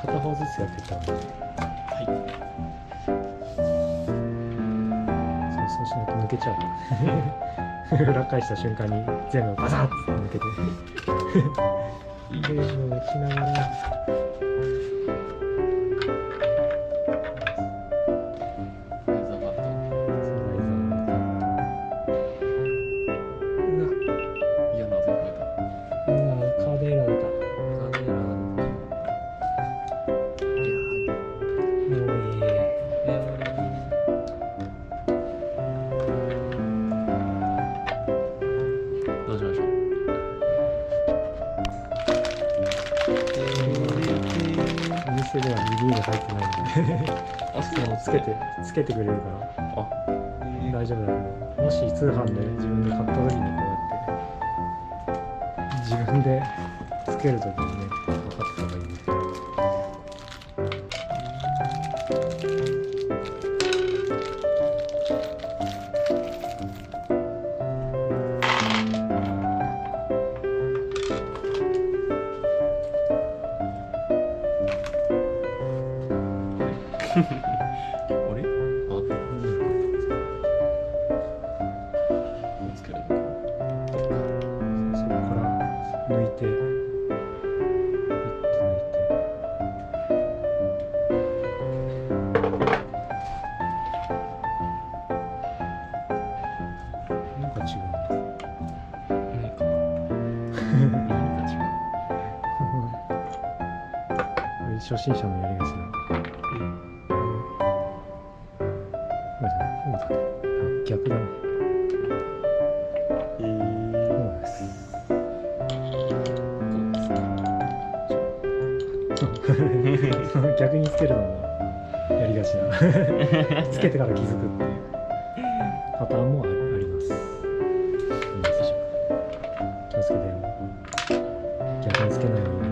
片方ずつやってたので、はい。そうしないと抜けちゃう。裏返した瞬間に全部バサッと抜けて、いい練習をしながら。ではリビール入ってないんでつけてくれるから大丈夫だけど、もし通販で自分で買った時にこうやって自分でつける時にね、分かってた方がいいね。あれ？あ、つけるのか。そこから抜いて、なんか違う。初心者のやりがちな。逆だね。逆につけるのもやりがちな。つけてから気づくっていうパターンもあります。気をつけてよ。逆につけないように。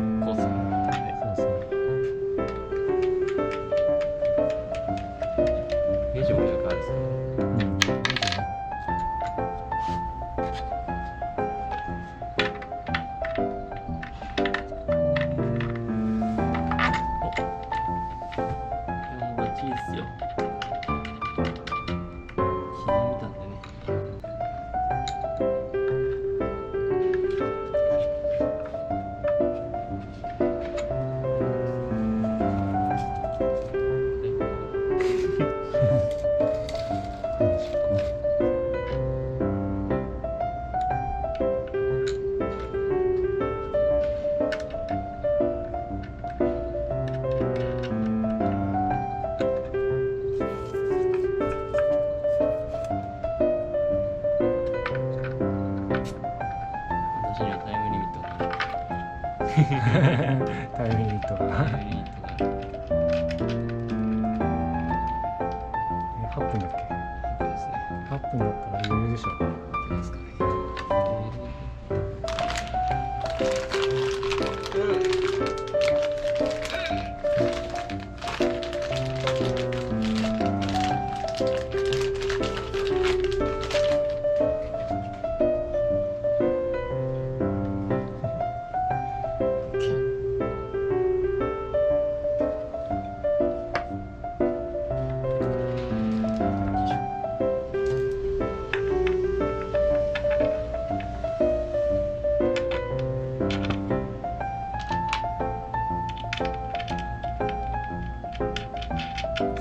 ネジもよくあるんですね。タイムリミットが8分だっけ？8分ですね。8分だったら余裕でしょ。いきますかね。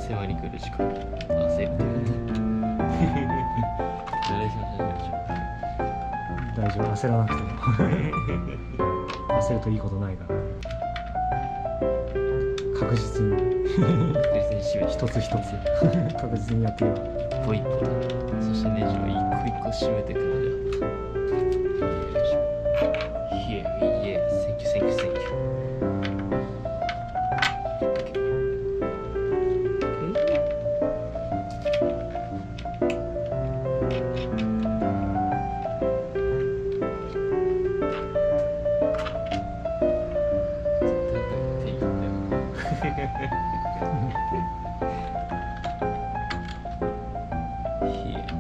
迫り来る時間、焦る。大丈夫、焦らなくても。焦るといいことないから。確実に一つ一つ確実にやってる。一歩一歩、そしてネジを一個一個締めていくので。よいしょ。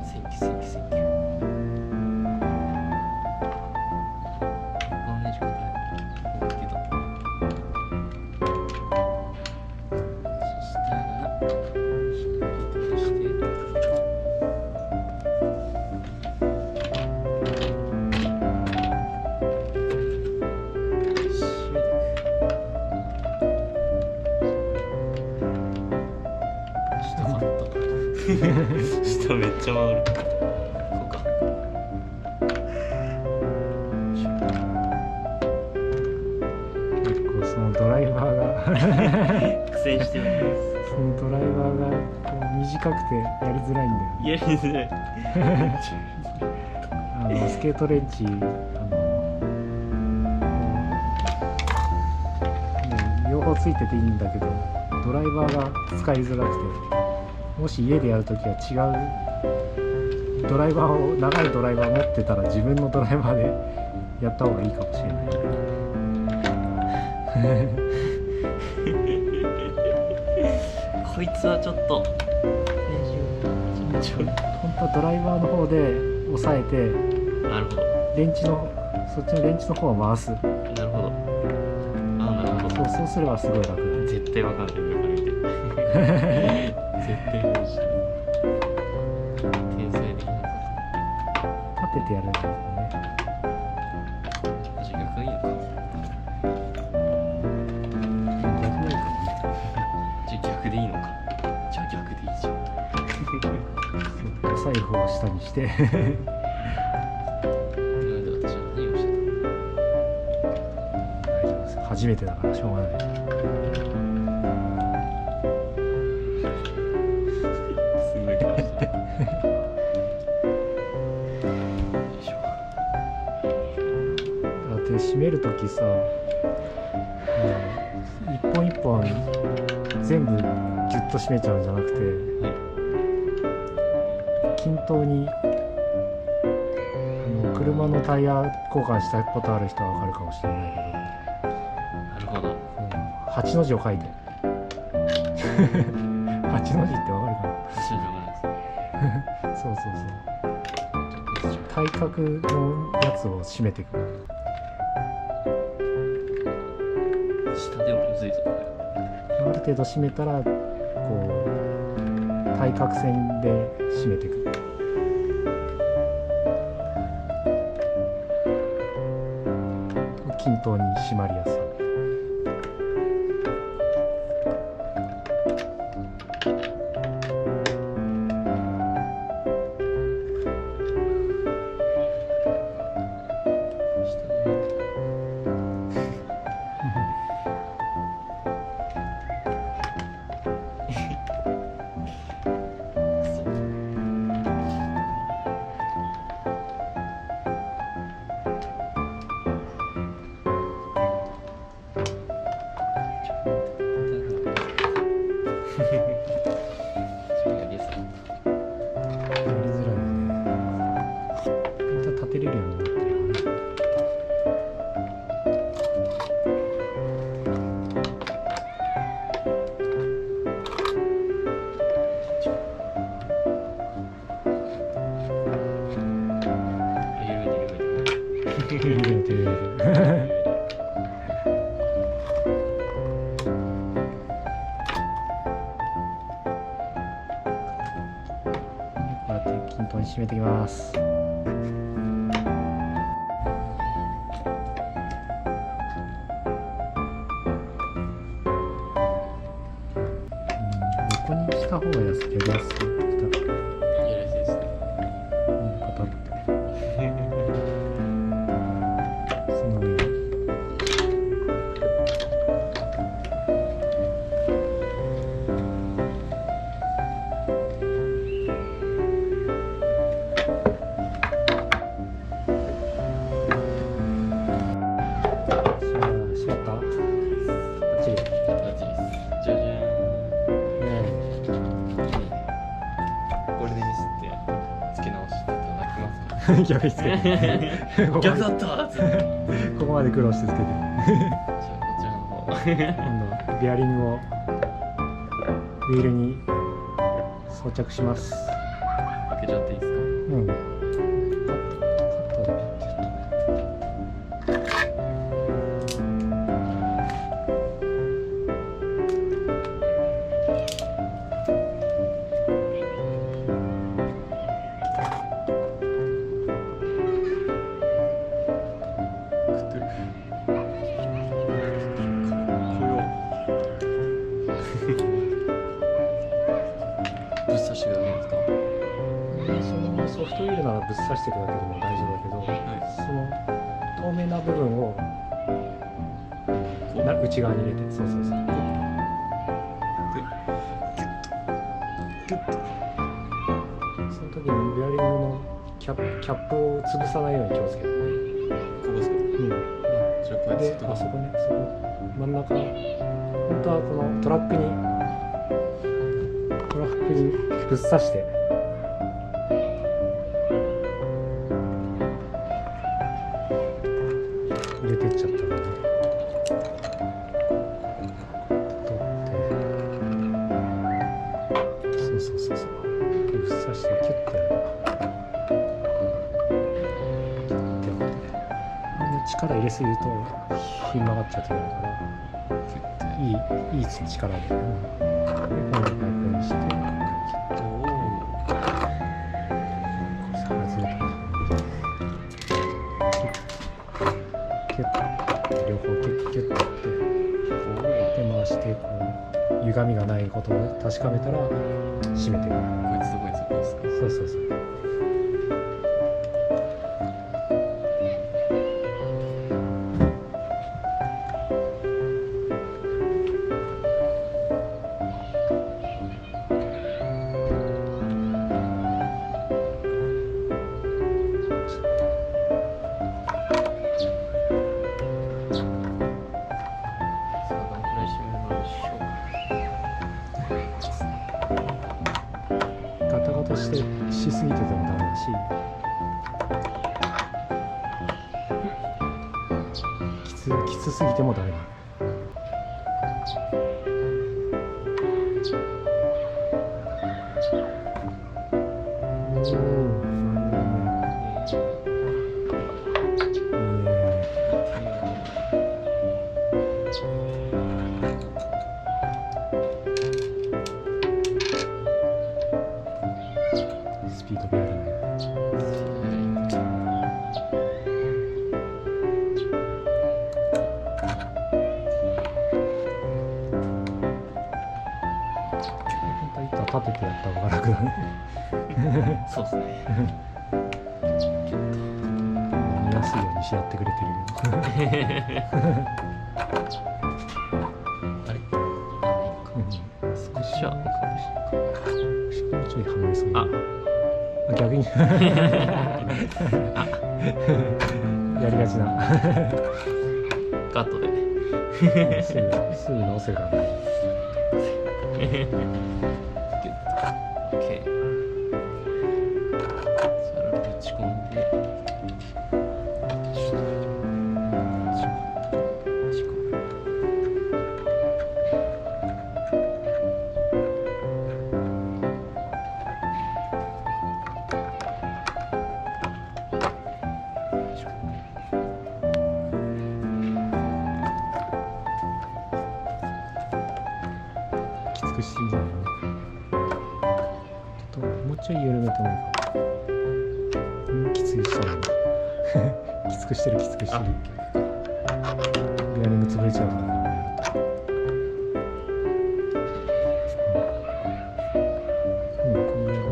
センキューセンキューセンキュー。こんな時間だ。けど。そしたらしっかりとして。下めっちゃ回る。こうか。結構そのドライバーが苦戦してます。そのドライバーがこう短くてやりづらいんだよね。やりづらい。スケートレンチ両方ついてていいんだけど、ドライバーが使いづらくて。もし家でやるときは違うドライバーを、長いドライバー持ってたら自分のドライバーでやった方がいいかもしれない。こいつはちょっと本当はドライバーの方で押さえて、なるほど、そっちの電池の方を回す。なるほど。なるほど。そうすればすごい楽だ。絶対わかんない上から見て。絶対欲しい。天才的な。立ててやるんだけどね。じゃあ逆がいいのか。逆がいいかもね。じゃあ逆でいいのか。じゃあ逆でいいじゃん。お財布を下にして。なんで私は何をしてた？大丈夫です。初めてだからしょうがない。締めるときさ、一本一本全部ギュッと締めちゃうんじゃなくて、均等に車のタイヤ交換したことある人は分かるかもしれないけど、なるほど、8の字を書いて8の字って分かるかな。そう体格のやつを締めていく。下でもむずいぞ。ある程度締めたらこう対角線で締めていく。均等に締まりやすい。立てれるようになってるよね。こうやって均等に締めていきます。横にした方がやりやすい。やりやすいですね。パタッて。その上に。閉まった？バッチリ。じゃじゃーん。これでミスって付け直していただきますか？逆につけて逆だった。ここまで苦労してつけて。じゃあこちらの方今度はベアリングをウィールに装着します。開けちゃっていいですか？うん。カッターでピッてやったね。ぶっ刺してくだけですか？そのソフトウィールならぶっ刺していくだけでも大丈夫だけど、その透明な部分を内側に入れて、そうそうそう。ギュッとその時にベアリングのキャップを潰さないように気をつけてね。ここですか？うん。じゃあこうやってで、あそこね、そこ真ん中、本当はこのトラックにぶっ刺して入れてっちゃったからね。取って、そうそうそうそう、ぶっ刺してキュッてやる。キュッてやって、あんまり力入れすぎるとひん曲がっちゃうときあるから、いい力で、でこのパイプにして。両方キュッキュッとやってで回してこう歪みがないことを確かめたら締めていく。こいつどこにそこですか？そうそうそう。ガタガタしすぎててもダメだし、きつすぎてもダメだ。スピードベアリング。本当は板立ててやった方が楽だね。そうですね。見やすいようにしてやってくれてるよ。あれ？少しはもうちょいはまりそうだ。逆にやりがちな。カットで。すぐ直せるからね。オッケー。それをぶち込んで。きつくしすぎじゃないね。ちょっともうちょい緩めてもいいか。きついしたのに。きつくしてる。ベアリング潰れちゃうから。こんぐらいかな。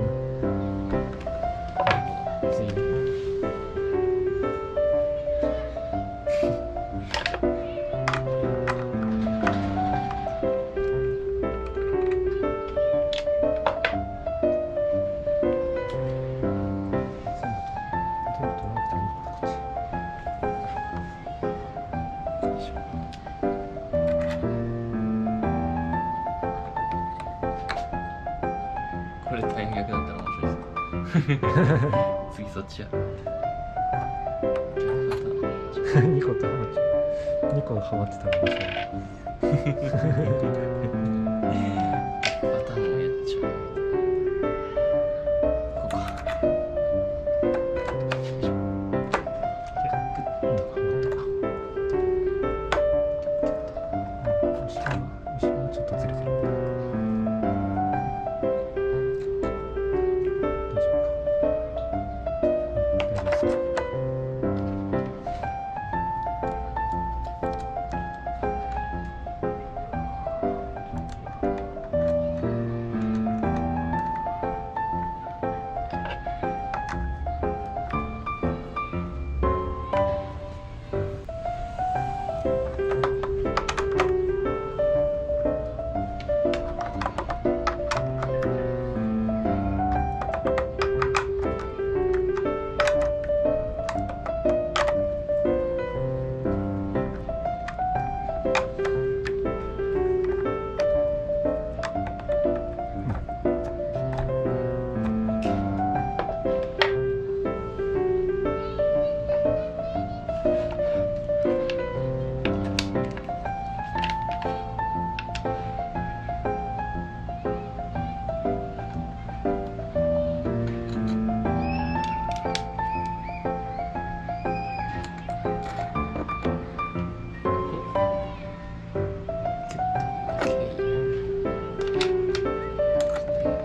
これタイム逆だったら面白いですね。次そっちやる。2個と話。2個ハマってたら面白い。パターンもやっちゃう。ここか。後ろもちょっとずれてる。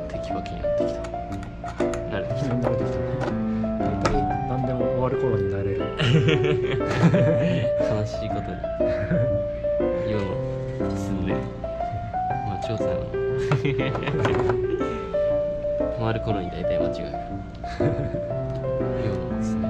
大丈夫か。大丈夫ですか。悲しいことに世の進んでまあ調査の回る頃に大体間違える世の進んで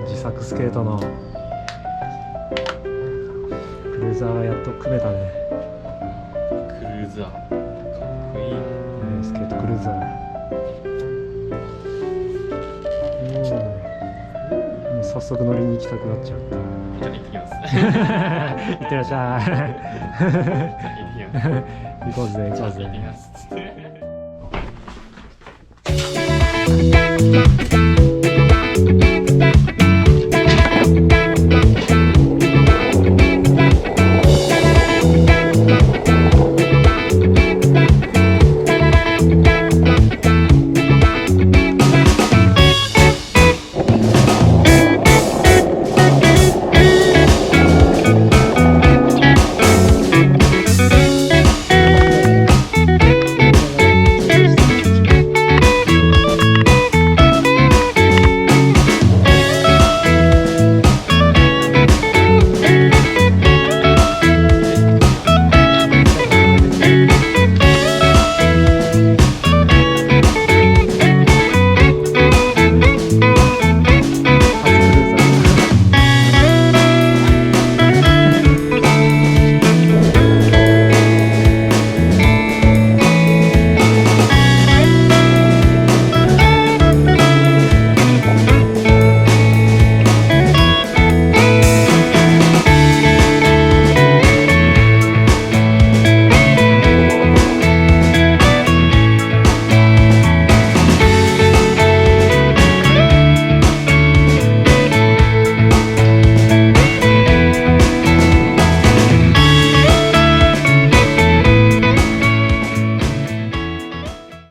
自作スケートのクルーザーがやっと組めたね。クルーザーかっこいい、スケートクルーザー。もう早速乗りに行きたくなっちゃう。じゃあ行ってきますいってらっしゃい。行こうぜ行こうぜ。行ってきます